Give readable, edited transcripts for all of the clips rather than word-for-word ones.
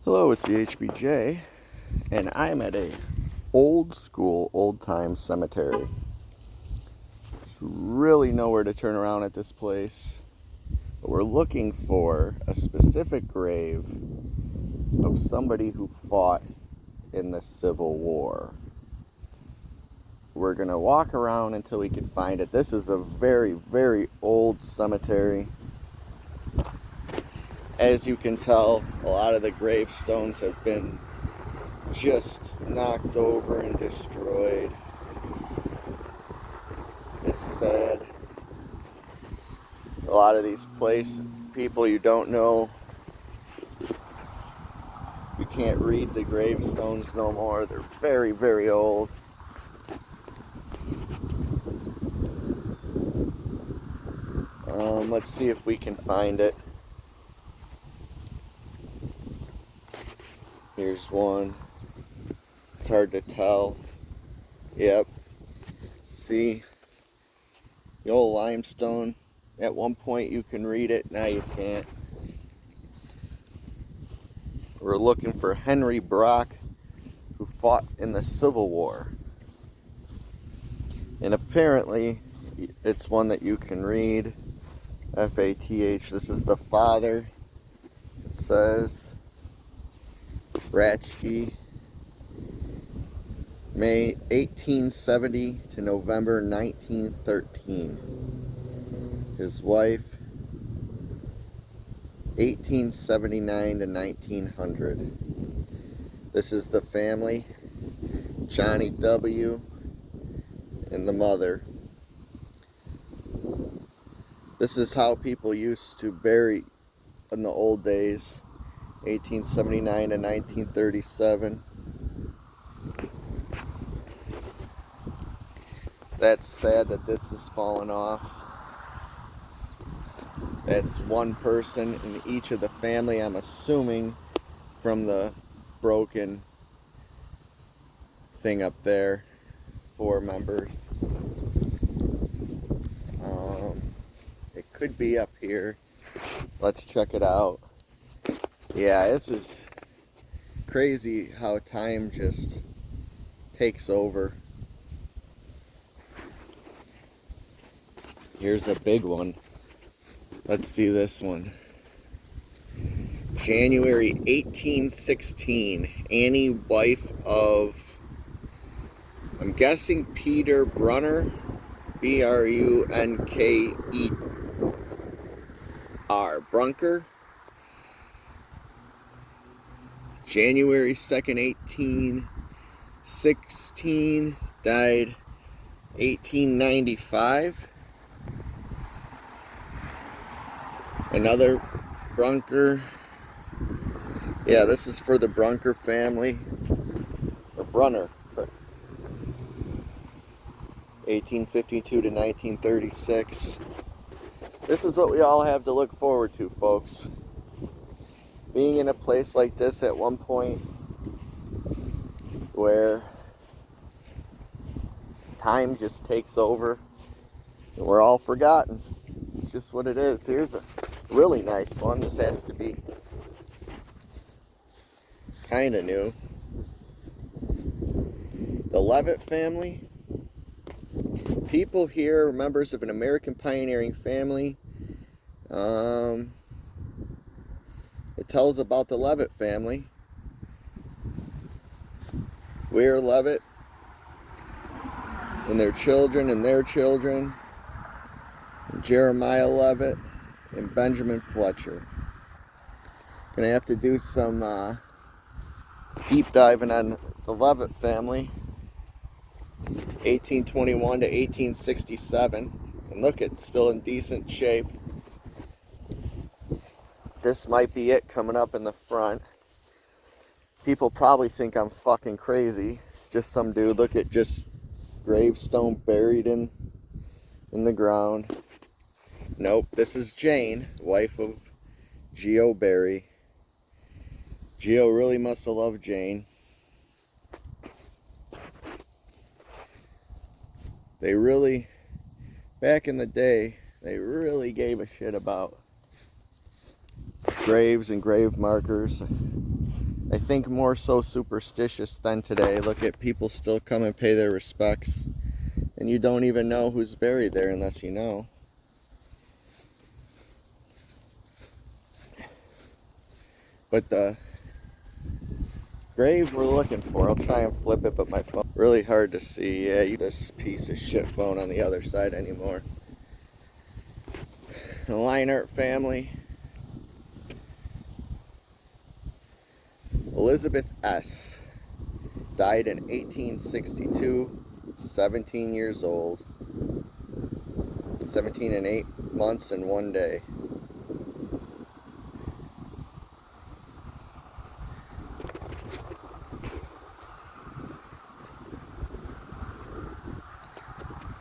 Hello, it's the HBJ, and I'm at a old school, old time cemetery. There's really nowhere to turn around at this place, but we're looking for a specific grave of somebody who fought in the Civil War. We're gonna walk around until we can find it. This is a very, very old cemetery. As you can tell, a lot of the gravestones have been just knocked over and destroyed. It's sad. A lot of these people you don't know, you can't read the gravestones no more. They're very, very old. Let's see if we can find it. Here's one. It's hard to tell. Yep. See? The old limestone. At one point you can read it, now you can't. We're looking for Henry Brock, who fought in the Civil War. And apparently it's one that you can read. F-A-T-H. This is the father. It says Ratchke, May 1870 to November 1913. His wife, 1879 to 1900. This is the family, Johnny W. and the mother. This is how people used to bury in the old days, 1879 to 1937. That's sad that this has fallen off. That's one person in each of the family, I'm assuming, from the broken thing up there. 4 members. It could be up here. Let's check it out. Yeah, this is crazy how time just takes over. Here's a big one. Let's see this one. January 1816. Annie, wife of, I'm guessing Peter Brunker, B-R-U-N-K-E-R, Brunker. January 2nd, 1816, died 1895. Another Brunker. Yeah, this is for the Brunker family. Or Brunner. 1852 to 1936. This is what we all have to look forward to, folks. Being in a place like this at one point where time just takes over and we're all forgotten. It's just what it is. Here's a really nice one. This has to be kind of new. The Levitt family. People here are members of an American pioneering family. It tells about the Levitt family. Weir Levitt and their children and their children. Jeremiah Levitt and Benjamin Fletcher. Gonna have to do some deep diving on the Levitt family. 1821 to 1867. And look, it's still in decent shape. This might be it coming up in the front. People probably think I'm fucking crazy. Just some dude, look at just gravestone buried in the ground. Nope, this is Jane, wife of Geo Berry. Geo really must have loved Jane. They really, back in the day, they really gave a shit about graves and grave markers. I think more so superstitious than today. Look at people still come and pay their respects, and you don't even know who's buried there unless you know. But the grave we're looking for, I'll try and flip it, but my phone really hard to see. Yeah, this piece of shit phone on the other side anymore. The Leinart family. Elizabeth S. died in 1862, 17 years old. 17 and 8 months and 1 day.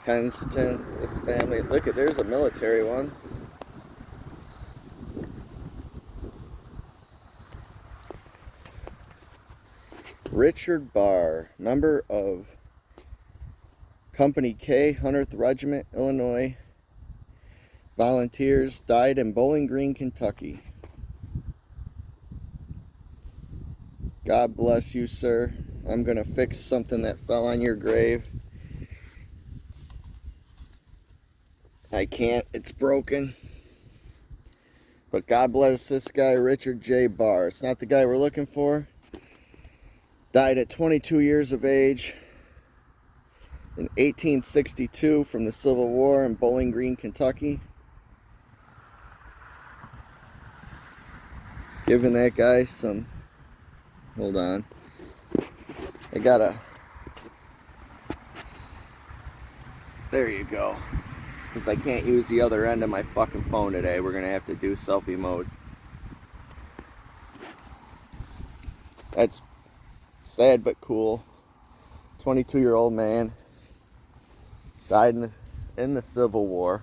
Kenston, this family. Look at, there's a military one. Richard Barr, member of Company K, 100th Regiment, Illinois Volunteers, died in Bowling Green, Kentucky. God bless you, sir. I'm going to fix something that fell on your grave. I can't, it's broken. But God bless this guy, Richard J. Barr. It's not the guy we're looking for. Died at 22 years of age in 1862 from the Civil War in Bowling Green, Kentucky. Giving that guy some, hold on. There you go. Since I can't use the other end of my fucking phone today, we're gonna have to do selfie mode. That's sad but cool. 22-year-old man died in the Civil War.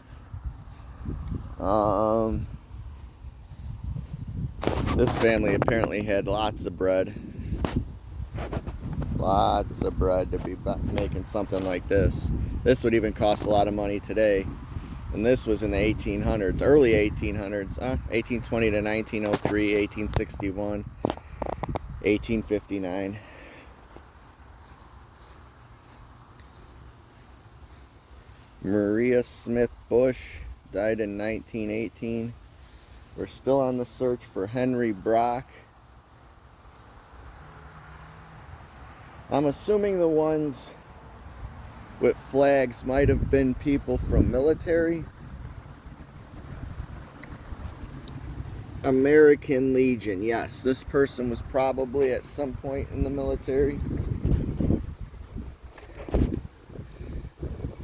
This family apparently had lots of bread. Lots of bread to be making something like this. This would even cost a lot of money today. And this was in the 1800s, early 1800s, 1820 to 1903, 1861, 1859. Maria Smith Bush died in 1918. We're still on the search for Henry Brock. I'm assuming the ones with flags might have been people from military. American Legion, yes, this person was probably at some point in the military.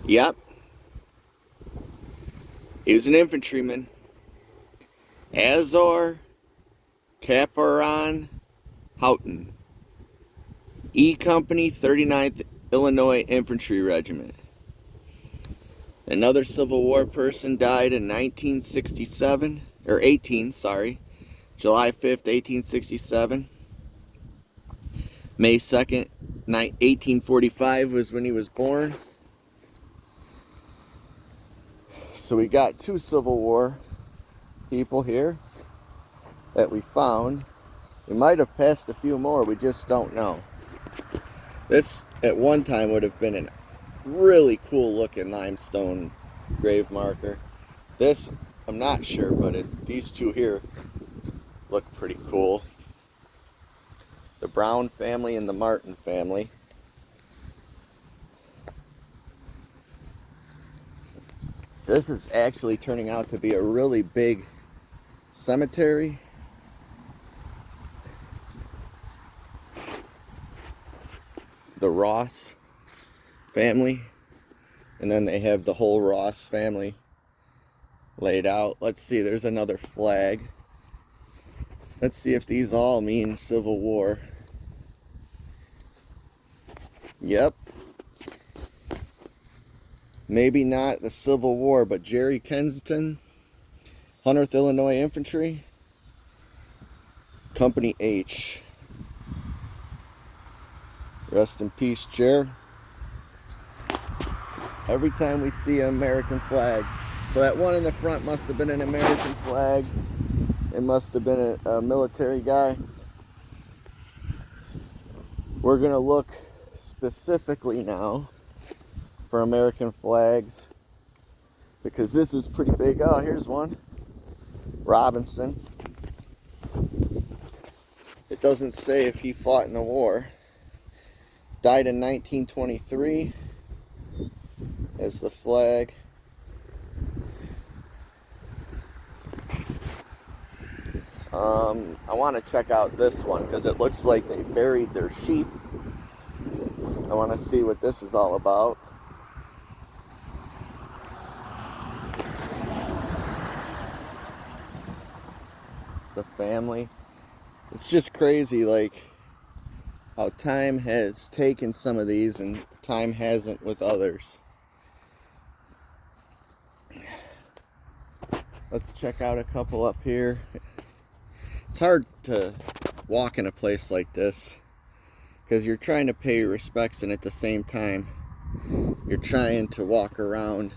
Yep. He was an infantryman. Azor Caparan Houghton, E Company, 39th Illinois Infantry Regiment. Another Civil War person died in 1967, or 18, sorry, July 5th, 1867. May 2nd, 1845 was when he was born. So we got 2 Civil War people here that we found. We might have passed a few more, we just don't know. This at one time would have been a really cool looking limestone grave marker. This, I'm not sure, but these 2 here look pretty cool. The Brown family and the Martin family. This is actually turning out to be a really big cemetery. The Ross family, and then they have the whole Ross family laid out. Let's see, there's another flag. Let's see if these all mean Civil War. Yep. Maybe not the Civil War, but Jerry Kenston, 100th Illinois Infantry, Company H. Rest in peace, Jer. Every time we see an American flag. So that one in the front must have been an American flag. It must have been a military guy. We're gonna look specifically now for American flags because this is pretty big. Oh, here's one. Robinson. It doesn't say if he fought in the war. Died in 1923 as the flag. I want to check out this one because it looks like they buried their sheep. I want to see what this is all about. The family. It's just crazy, like how time has taken some of these and time hasn't with others. Let's check out a couple up here. It's hard to walk in a place like this because you're trying to pay your respects and at the same time you're trying to walk around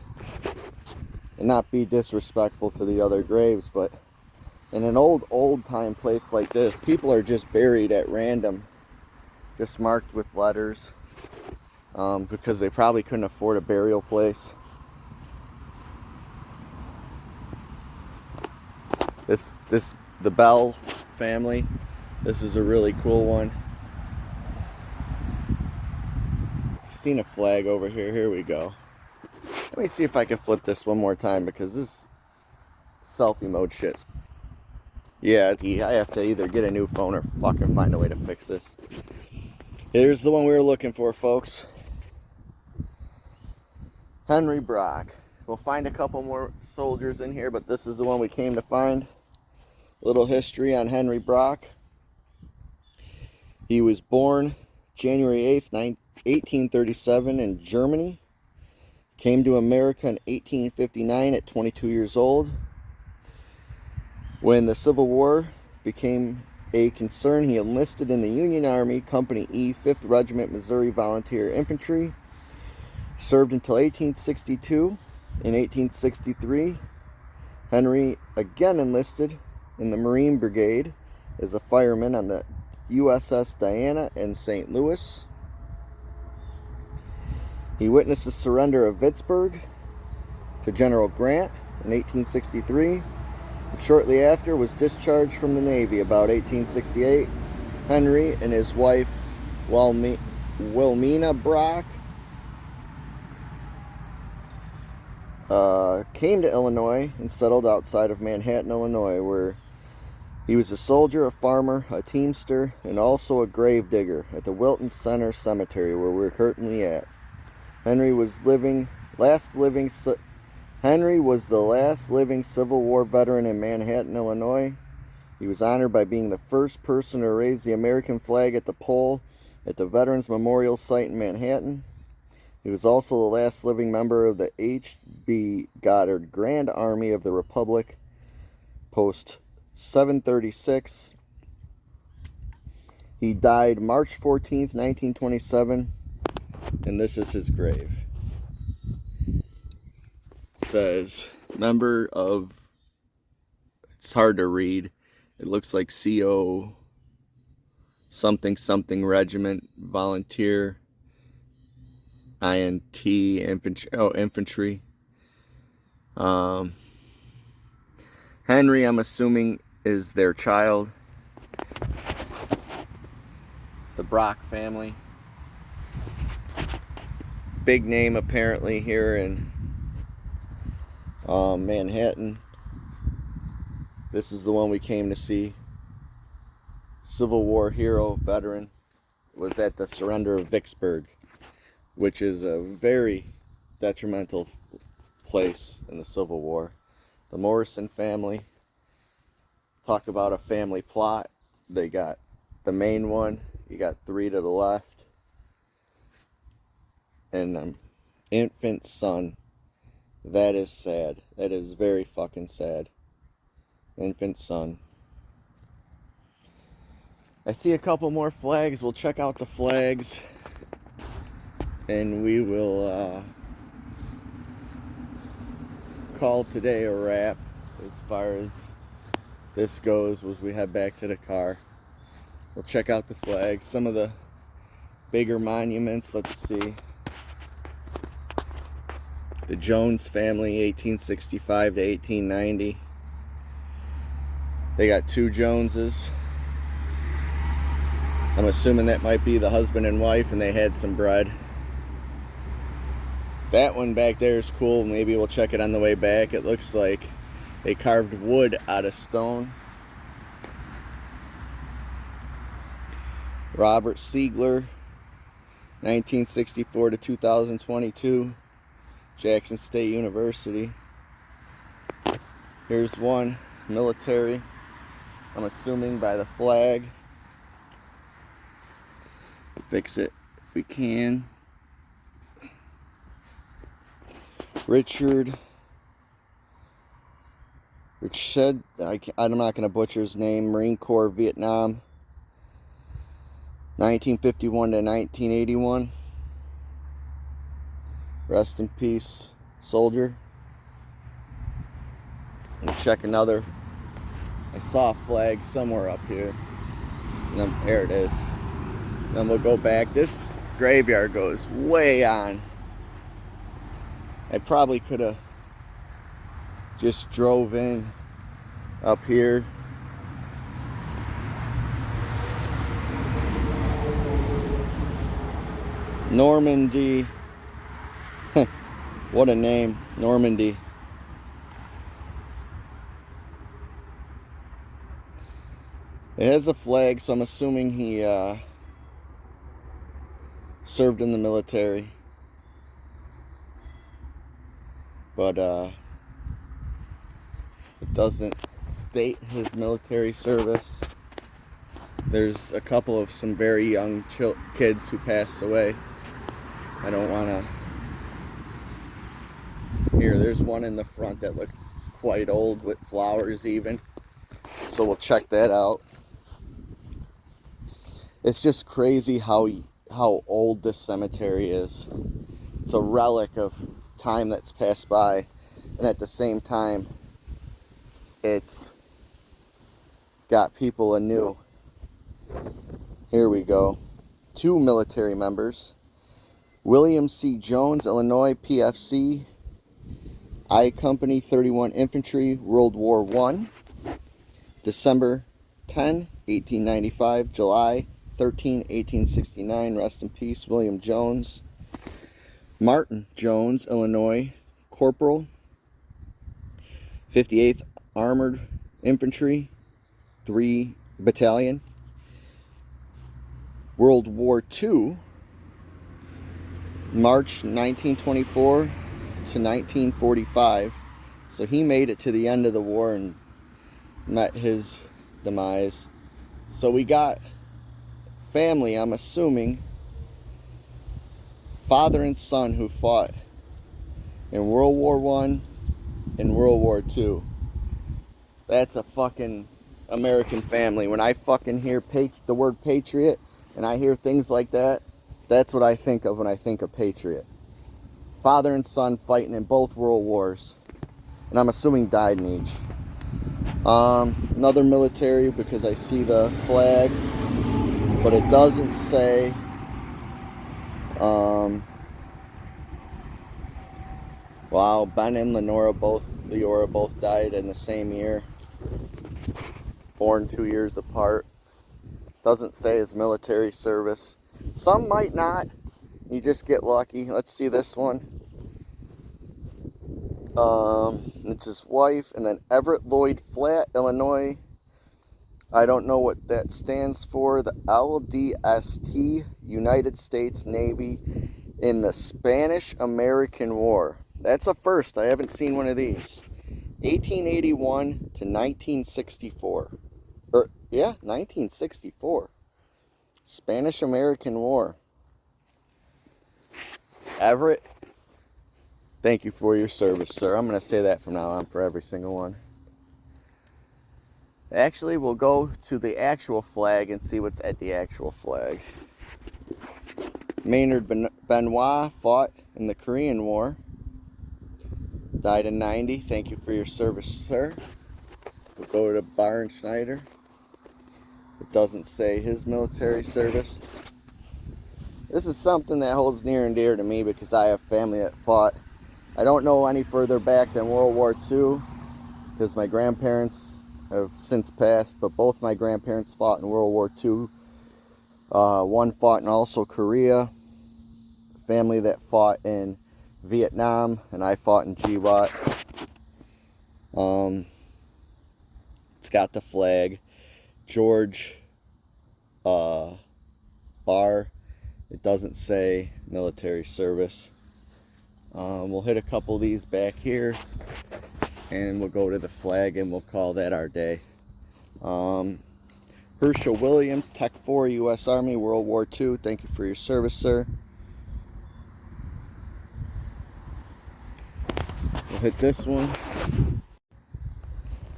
and not be disrespectful to the other graves. But in an old time place like this, people are just buried at random, just marked with letters, because they probably couldn't afford a burial place. The Bell family, this is a really cool one. I've seen a flag over here. Here we go. Let me see if I can flip this one more time because this selfie mode shit. Yeah, I have to either get a new phone or fucking find a way to fix this. Here's the one we were looking for, folks. Henry Brock. We'll find a couple more soldiers in here, but this is the one we came to find. Little history on Henry Brock. He was born January 8th, 1837 in Germany. Came to America in 1859 at 22 years old. When the Civil War became a concern, he enlisted in the Union Army, Company E, 5th Regiment, Missouri Volunteer Infantry. Served until 1862. In 1863, Henry again enlisted in the Marine Brigade as a fireman on the USS Diana in St. Louis. He witnessed the surrender of Vicksburg to General Grant in 1863. And shortly after was discharged from the Navy about 1868. Henry and his wife Wilhelmina Brock came to Illinois and settled outside of Manhattan, Illinois, where he was a soldier, a farmer, a teamster, and also a grave digger at the Wilton Center Cemetery, where we're currently at. Henry was the last living Civil War veteran in Manhattan, Illinois. He was honored by being the first person to raise the American flag at the pole at the Veterans Memorial Site in Manhattan. He was also the last living member of the H.B. Goddard Grand Army of the Republic, Post 736. He died March 14th, 1927, and this is his grave. It says, member of, it's hard to read, it looks like CO something something regiment, volunteer, INT, infantry. Henry, I'm assuming, is their child. The Brock family. Big name apparently here in Manhattan. This is the one we came to see. Civil War hero, veteran. Was at the surrender of Vicksburg, which is a very detrimental place in the Civil War. The Morrison family. Talk about a family plot. They got the main one. You got three to the left. And infant son. That is sad. That is very fucking sad. Infant son. I see a couple more flags. We'll check out the flags. And we will call today a wrap as far as this goes as we head back to the car. We'll check out the flags, some of the bigger monuments. Let's see. The Jones family, 1865 to 1890. They got two Joneses. I'm assuming that might be the husband and wife, and they had some bread. That one back there is cool. Maybe we'll check it on the way back. It looks like they carved wood out of stone. Robert Siegler, 1964 to 2022, Jackson State University. Here's one, military. I'm assuming by the flag. Fix it if we can. Richard said, I'm not going to butcher his name, Marine Corps, Vietnam, 1951 to 1981. Rest in peace, soldier. And check another. I saw a flag somewhere up here. And then, there it is. Then we'll go back. This graveyard goes way on. I probably could have just drove in up here. Normandy. What a name, Normandy. It has a flag, so I'm assuming he served in the military. But it doesn't state his military service. There's a couple of some very young kids who passed away. I don't want to... Here, there's one in the front that looks quite old with flowers even. So we'll check that out. It's just crazy how old this cemetery is. It's a relic of time that's passed by, and at the same time it's got people anew. Here we go. Two military members. William C. Jones, Illinois, PFC, I Company 31 Infantry, World War I. December 10, 1895, July 13, 1869. Rest in peace, William Jones. Martin Jones, Illinois, Corporal, 58th Armored Infantry, 3 Battalion. World War II, March 1924 to 1945. So he made it to the end of the war and met his demise. So we got family, I'm assuming, father and son who fought in World War I and World War II. That's a fucking American family. When I fucking hear the word patriot and I hear things like that, that's what I think of when I think of patriot. Father and son fighting in both world wars. And I'm assuming died in each. Another military, because I see the flag, but it doesn't say. Wow, Ben and Leora both died in the same year. Born 2 years apart. Doesn't say his military service. Some might not. You just get lucky. Let's see this one. It's his wife, and then Everett Lloyd Flatt, Illinois. I don't know what that stands for. The LDST, United States Navy, in the Spanish-American War. That's a first. I haven't seen one of these. 1881 to 1964. Yeah, 1964. Spanish-American War. Everett, thank you for your service, sir. I'm going to say that from now on for every single one. Actually, we'll go to the actual flag and see what's at the actual flag. Maynard Benoit fought in the Korean War. Died in 90. Thank you for your service, sir. We'll go to Barn Schneider. It doesn't say his military service. This is something that holds near and dear to me because I have family that fought. I don't know any further back than World War II because my grandparents have since passed, but both my grandparents fought in World War II. One fought in also Korea. Family that fought in Vietnam, and I fought in GWOT. It's got the flag. George Barr. It doesn't say military service. We'll hit a couple of these back here, and we'll go to the flag, and we'll call that our day. Herschel Williams, Tech 4, U.S. Army, World War II. Thank you for your service, sir. We'll hit this one.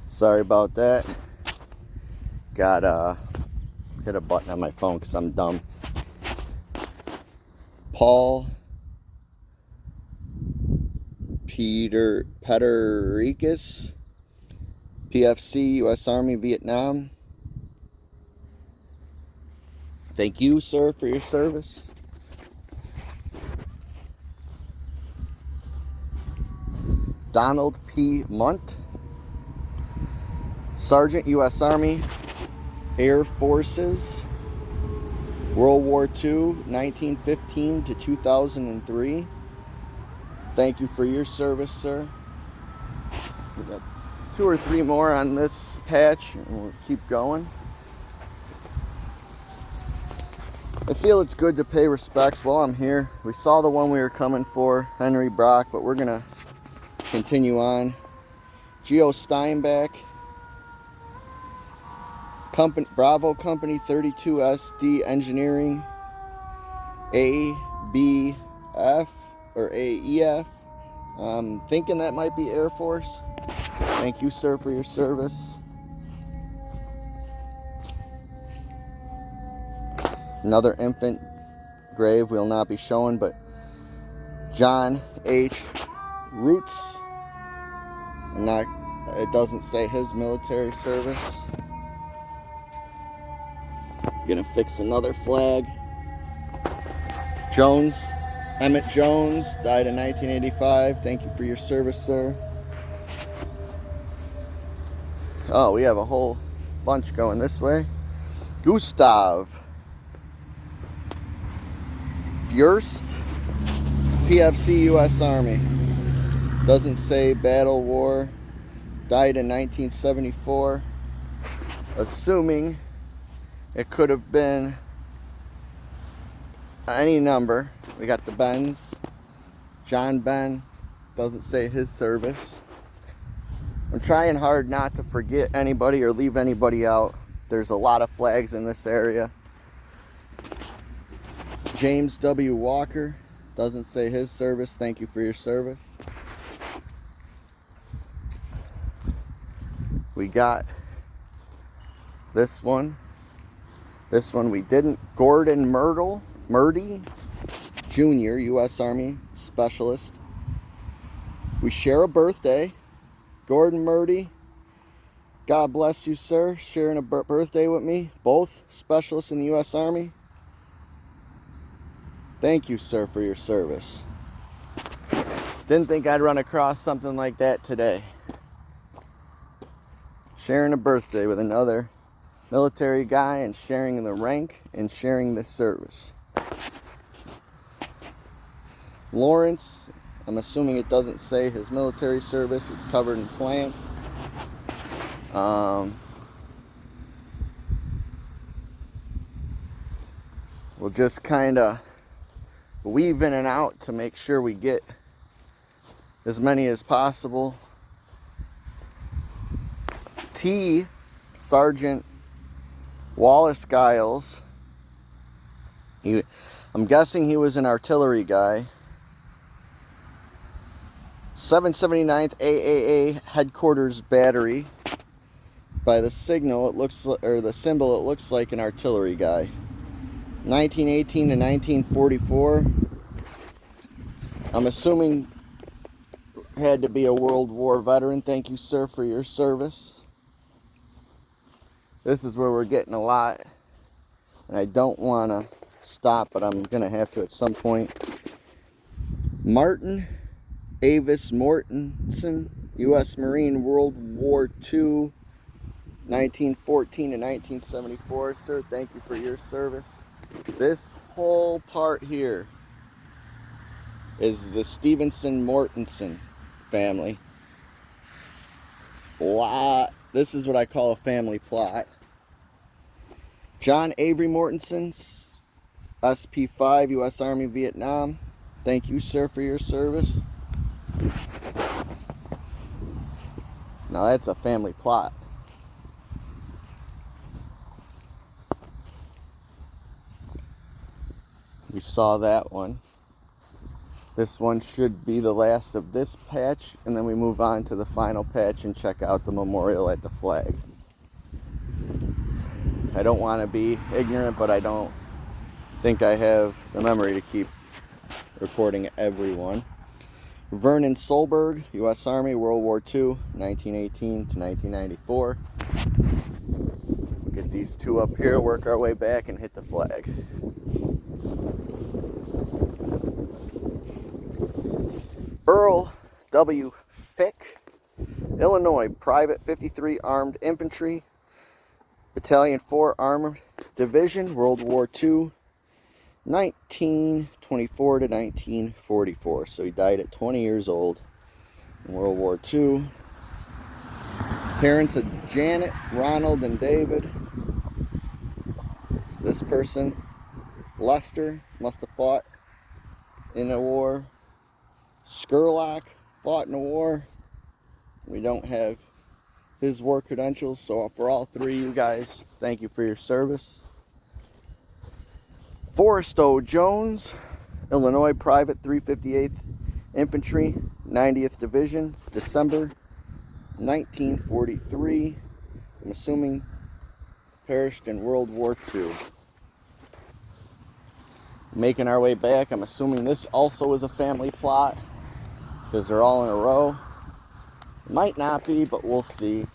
Sorry about that. Got hit a button on my phone because I'm dumb. Paul Peterikis, PFC, U.S. Army, Vietnam. Thank you, sir, for your service. Donald P. Munt, Sergeant, U.S. Army, Air Forces, World War II, 1915 to 2003. Thank you for your service, sir. We got 2 or 3 more on this patch, and we'll keep going. I feel it's good to pay respects while I'm here. We saw the one we were coming for, Henry Brock, but we're gonna continue on. Geo Steinbach, Bravo Company 32 SD Engineering, ABF or AEF. I'm thinking that might be Air Force. Thank you, sir, for your service. Another infant grave will not be shown, but John H. Roots. It doesn't say his military service. Gonna fix another flag. Jones, Emmett Jones, died in 1985. Thank you for your service, sir. Oh, we have a whole bunch going this way. Gustav Björst, PFC, U.S. Army. Doesn't say battle war. Died in 1974. Assuming it could have been any number. We got the Benz. John Ben. Doesn't say his service. I'm trying hard not to forget anybody or leave anybody out. There's a lot of flags in this area. James W. Walker. Doesn't say his service. Thank you for your service. We got this one. This one we didn't. Gordon Murdy Jr., U.S. Army Specialist. We share a birthday. Gordon Murdy, God bless you, sir, sharing a birthday with me. Both specialists in the U.S. Army. Thank you, sir, for your service. Didn't think I'd run across something like that today. Sharing a birthday with another military guy and sharing the rank and sharing the service. Lawrence, I'm assuming it doesn't say his military service. It's covered in plants. We'll just kind of weave in and out to make sure we get as many as possible. T. Sergeant Wallace Giles. I'm guessing he was an artillery guy. 779th AAA Headquarters Battery. By the signal, it looks, or the symbol, it looks like an artillery guy. 1918 to 1944. I'm assuming had to be a World War veteran. Thank you, sir, for your service. This is where we're getting a lot, and I don't want to stop, but I'm going to have to at some point. Martin Avis Mortensen, U.S. Marine, World War II, 1914 to 1974. Sir, thank you for your service. This whole part here is the Stevenson Mortensen family. This is what I call a family plot. John Avery Mortensen, SP5, U.S. Army, Vietnam. Thank you, sir, for your service. Now that's a family plot. We saw that one. This one should be the last of this patch, and then we move on to the final patch and check out the memorial at the flag. I don't want to be ignorant, but I don't think I have the memory to keep recording everyone. Vernon Solberg, U.S. Army, World War II, 1918 to 1994. We'll get these two up here, work our way back, and hit the flag. Earl W. Fick, Illinois, Private 53 Armed Infantry, Battalion 4 Armored Division, World War II, 1924 to 1944. So he died at 20 years old in World War II. Parents of Janet, Ronald, and David. This person, Lester, must have fought in a war. Skurlock fought in a war. We don't have his war credentials, so for all three of you guys, thank you for your service. Forrest O. Jones, Illinois, Private 358th Infantry, 90th Division, December 1943. I'm assuming perished in World War II. Making our way back, I'm assuming this also is a family plot, because they're all in a row. Might not be, but we'll see.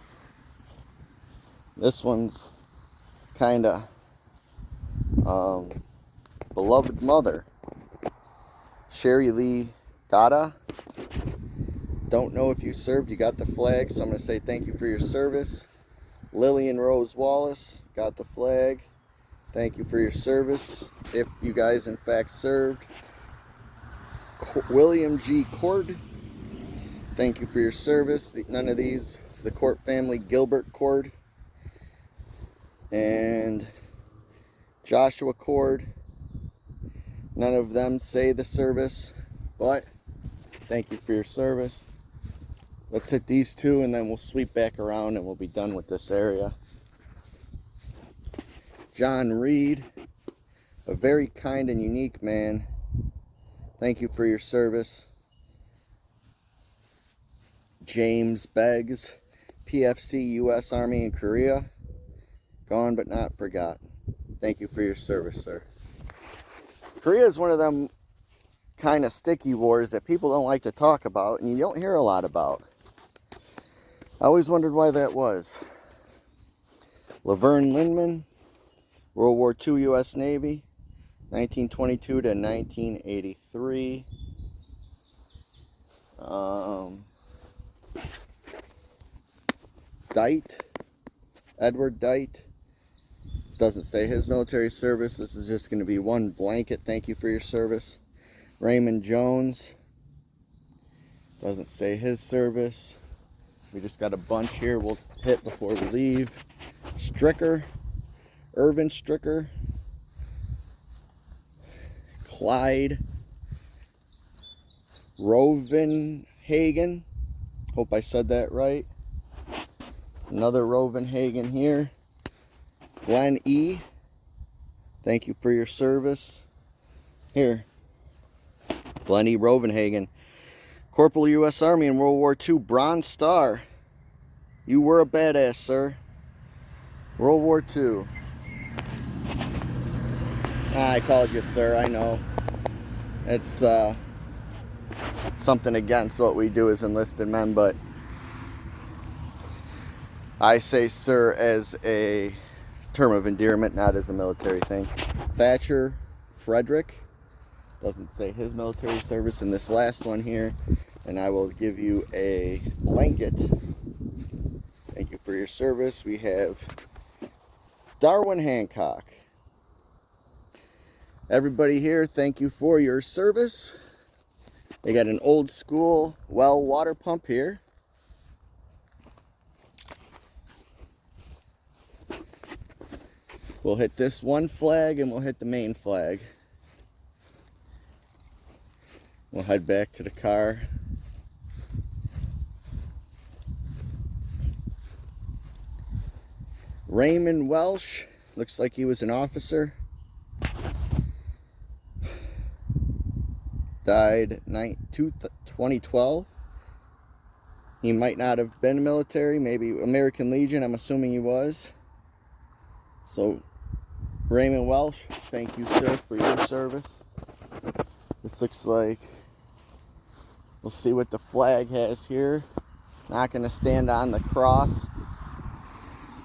This one's kind of beloved mother, Sherry Lee Gada. Don't know if you served. You got the flag, so I'm going to say thank you for your service. Lillian Rose Wallace got the flag. Thank you for your service, if you guys in fact served. William G. Cord, thank you for your service. None of these, the Court family, Gilbert Cord and Joshua Cord, none of them say the service, but thank you for your service. Let's hit these two and then we'll sweep back around and we'll be done with this area. John Reed, a very kind and unique man. Thank you for your service. James Beggs, PFC, U.S. Army in Korea. Gone but not forgotten. Thank you for your service, sir. Korea is one of them kind of sticky wars that people don't like to talk about and you don't hear a lot about. I always wondered why that was. Laverne Lindman, World War II, U.S. Navy, 1922 to 1983. Dite, Edward Dite. Doesn't say his military service. This is just going to be one blanket. Thank you for your service. Raymond Jones. Doesn't say his service. We just got a bunch here we'll hit before we leave. Stricker, Irvin Stricker. Clyde Rovenhagen. Hope I said that right. Another Rovenhagen here. Glenn E. Thank you for your service. Here. Glenn E. Rovenhagen. Corporal U.S. Army in World War II. Bronze Star. You were a badass, sir. World War II. I called you sir, I know. It's something against what we do as enlisted men, but I say sir as a term of endearment, not as a military thing. Thatcher Frederick, doesn't say his military service in this last one here, and I will give you a blanket. Thank you for your service. We have Darwin Hancock. Everybody here, thank you for your service. They got an old school well water pump here. We'll hit this one flag and we'll hit the main flag. We'll head back to the car. Raymond Welsh, looks like he was an officer. Died 2012. He might not have been military, maybe American Legion, I'm assuming he was. So, Raymond Welsh, thank you, sir, for your service. This looks like, we'll see what the flag has here. Not going to stand on the cross.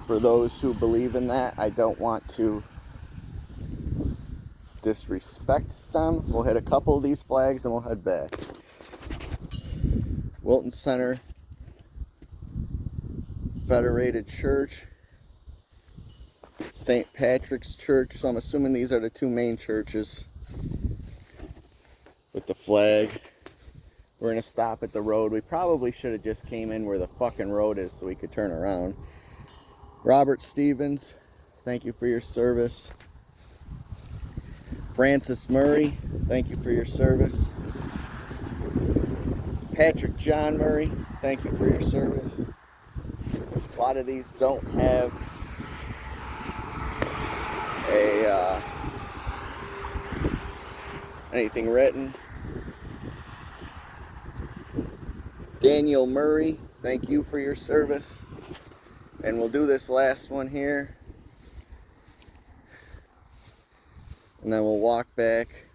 For those who believe in that, I don't want to disrespect them. We'll hit a couple of these flags and we'll head back. Wilton Center Federated Church, St. Patrick's Church. So I'm assuming these are the two main churches with the flag. We're gonna stop at the road. We probably should have just came in where the fucking road is so we could turn around. Robert Stevens, thank you for your service. Francis Murray, thank you for your service. Patrick John Murray, thank you for your service. A lot of these don't have anything written. Daniel Murray, thank you for your service. And we'll do this last one here. And then we'll walk back.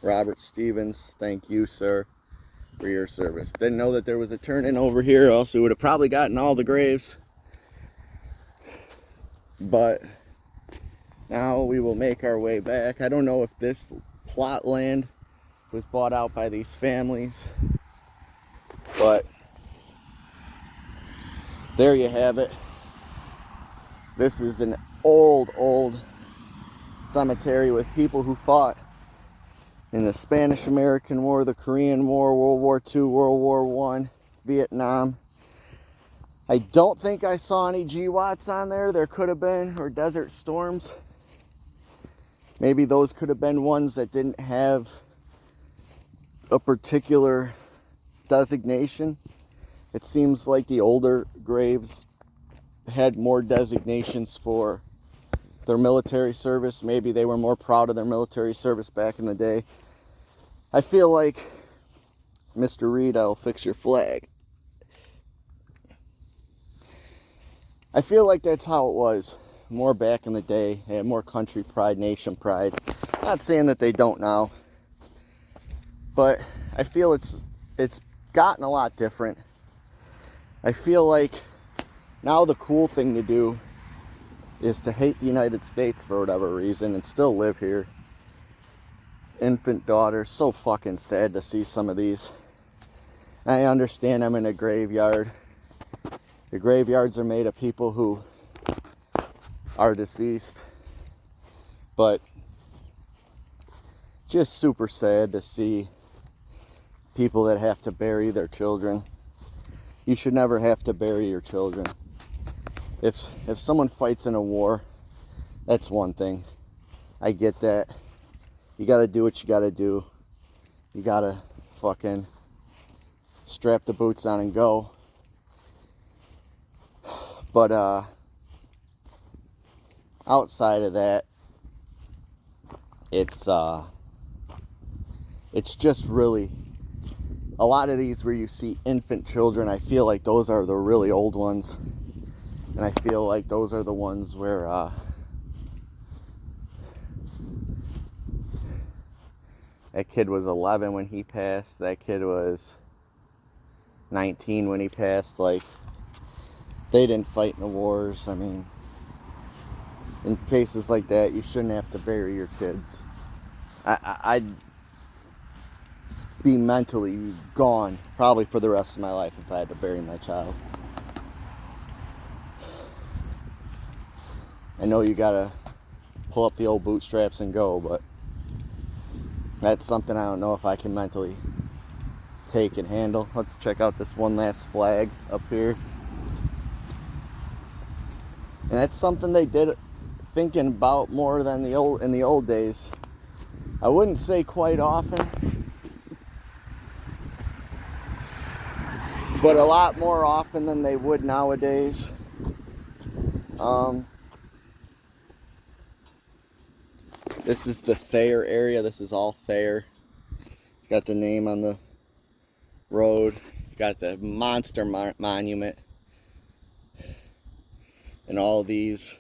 Robert Stevens, thank you, sir, for your service. Didn't know that there was a turn-in over here, else we would have probably gotten all the graves. But now we will make our way back. I don't know if this plot land was bought out by these families, but there you have it. This is an old cemetery with people who fought in the Spanish-American War, the Korean War, World War II, World War I, Vietnam. I don't think I saw any GWATs on there. There could have been, or Desert Storms. Maybe those could have been ones that didn't have a particular designation. It seems like the older graves had more designations for their military service. Maybe they were more proud of their military service back in the day. I feel like, Mr. Reed, I'll fix your flag. I feel like that's how it was more back in the day. They had more country pride, nation pride. Not saying that they don't now, but I feel it's gotten a lot different. I feel like now the cool thing to do is to hate the United States for whatever reason and still live here. Infant daughter, so fucking sad to see some of these. I understand I'm in a graveyard. The graveyards are made of people who are deceased, but just super sad to see people that have to bury their children. You should never have to bury your children. If someone fights in a war, that's one thing. I get that. You gotta do what you gotta do. You gotta fucking strap the boots on and go. But outside of that, it's just really a lot of these where you see infant children. I feel like those are the really old ones, and I feel like those are the ones where that kid was 11 when he passed. That kid was 19 when he passed. Like, They didn't fight in the wars. I mean, in cases like that, you shouldn't have to bury your kids. I'd be mentally gone probably for the rest of my life if I had to bury my child. I know you gotta pull up the old bootstraps and go, but that's something I don't know if I can mentally take and handle. Let's check out this one last flag up here. And that's something they did thinking about more than in the old days. I wouldn't say quite often, but a lot more often than they would nowadays. This is the Thayer area. This is all Thayer. It's got the name on the road. Got the monster monument. And all these.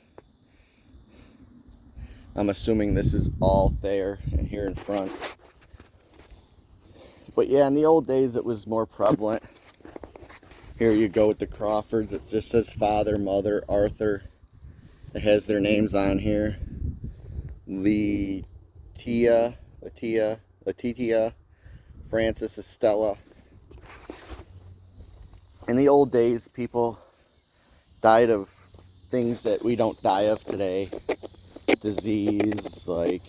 I'm assuming this is all Thayer and here in front. But yeah, in the old days it was more prevalent. Here you go with the Crawfords. It just says father, mother, Arthur. It has their names on here. Letitia, Francis, Estella. In the old days, people died of things that we don't die of today. Disease, like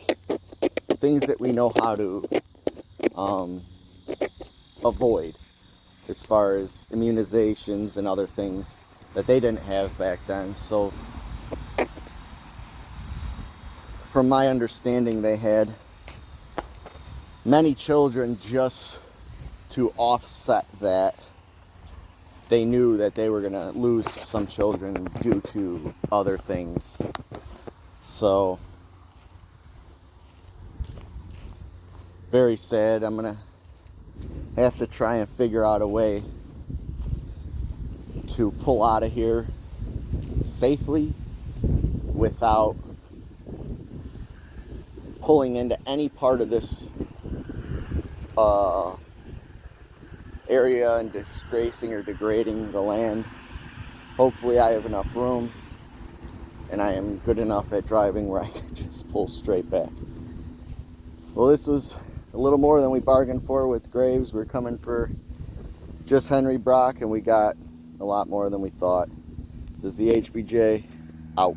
things that we know how to avoid, as far as immunizations and other things that they didn't have back then. So from my understanding, they had many children just to offset that. They knew that they were going to lose some children due to other things. So, very sad. I'm going to have to try and figure out a way to pull out of here safely without pulling into any part of this area and disgracing or degrading the land. Hopefully I have enough room and I am good enough at driving where I can just pull straight back. Well, this was a little more than we bargained for with Graves. We're coming for just Henry Brock and we got a lot more than we thought. This is the HBJ out.